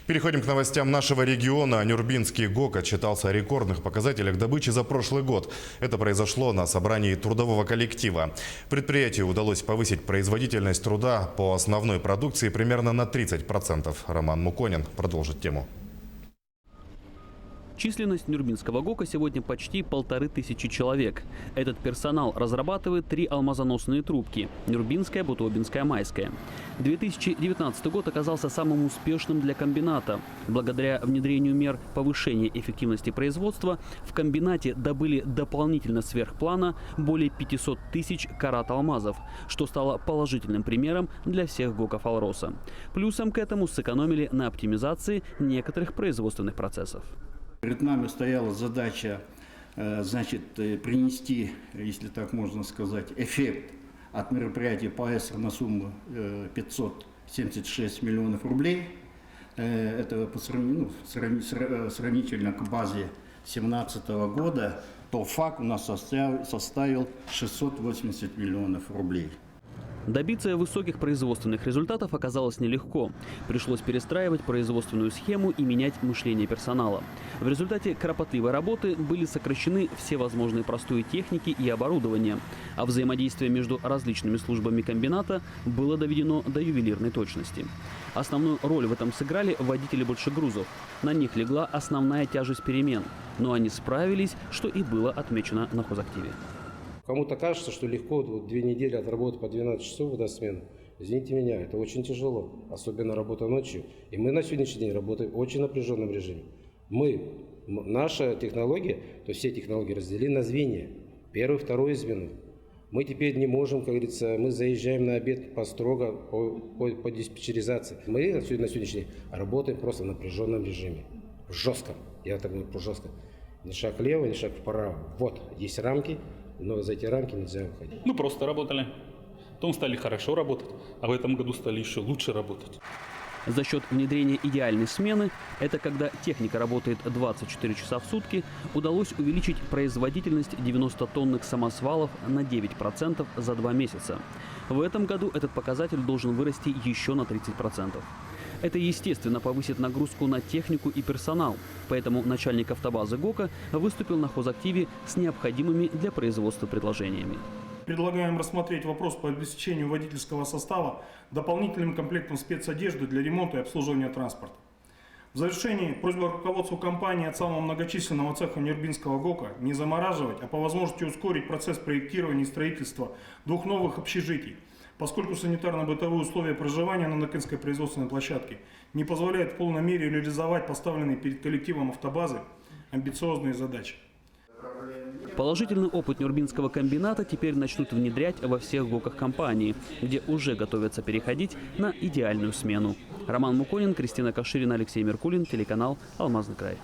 Переходим к новостям нашего региона. Нюрбинский ГОК отчитался о рекордных показателях добычи за прошлый год. Это произошло на собрании трудового коллектива. Предприятию удалось повысить производительность труда по основной продукции примерно на 30%. Роман Муконин продолжит тему. Численность Нюрбинского ГОКа сегодня почти 1500 человек. Этот персонал разрабатывает 3 алмазоносные трубки – Нюрбинская, Бутуобинская, Майская. 2019 год оказался самым успешным для комбината. Благодаря внедрению мер повышения эффективности производства в комбинате добыли дополнительно сверх плана более 500 тысяч карат алмазов, что стало положительным примером для всех ГОКов Алроса. Плюсом к этому сэкономили на оптимизации некоторых производственных процессов. Перед нами стояла задача, принести, если так можно сказать, эффект от мероприятия ПАЭСР на сумму 576 миллионов рублей. Это сравнительно к базе 2017 года, то факт у нас составил 680 миллионов рублей. Добиться высоких производственных результатов оказалось нелегко. Пришлось перестраивать производственную схему и менять мышление персонала. В результате кропотливой работы были сокращены все возможные простые техники и оборудование, а взаимодействие между различными службами комбината было доведено до ювелирной точности. Основную роль в этом сыграли водители большегрузов. На них легла основная тяжесть перемен, но они справились, что и было отмечено на хозактиве. Кому-то кажется, что легко 2 недели отработать по 12 часов в одну смену. Извините меня, это очень тяжело, особенно работа ночью. И мы на сегодняшний день работаем в очень напряженном режиме. Наша технология, то есть все технологии разделены на звенья. Первое, второе звено. Мы теперь не можем, как говорится, мы заезжаем на обед строго по диспетчеризации. Мы на сегодняшний день работаем просто в напряженном режиме. Жестко. Я так говорю, жестко. Ни шаг влево, ни шаг вправо. Вот, есть рамки. Но за эти рамки нельзя выходить. Просто работали. Потом стали хорошо работать, а в этом году стали еще лучше работать. За счет внедрения идеальной смены, это когда техника работает 24 часа в сутки, удалось увеличить производительность 90-тонных самосвалов на 9% за 2 месяца. В этом году этот показатель должен вырасти еще на 30%. Это, естественно, повысит нагрузку на технику и персонал. Поэтому начальник автобазы ГОКа выступил на хозактиве с необходимыми для производства предложениями. Предлагаем рассмотреть вопрос по обеспечению водительского состава дополнительным комплектом спецодежды для ремонта и обслуживания транспорта. В завершении просьба руководству компании от самого многочисленного цеха Нюрбинского ГОКа не замораживать, а по возможности ускорить процесс проектирования и строительства 2 новых общежитий, поскольку санитарно-бытовые условия проживания на Накинской производственной площадке не позволяют в полной мере реализовать поставленные перед коллективом автобазы амбициозные задачи. Положительный опыт Нюрбинского комбината теперь начнут внедрять во всех ГОКах компании, где уже готовятся переходить на идеальную смену. Роман Муконин, Кристина Каширина, Алексей Меркулин, телеканал «Алмазный край».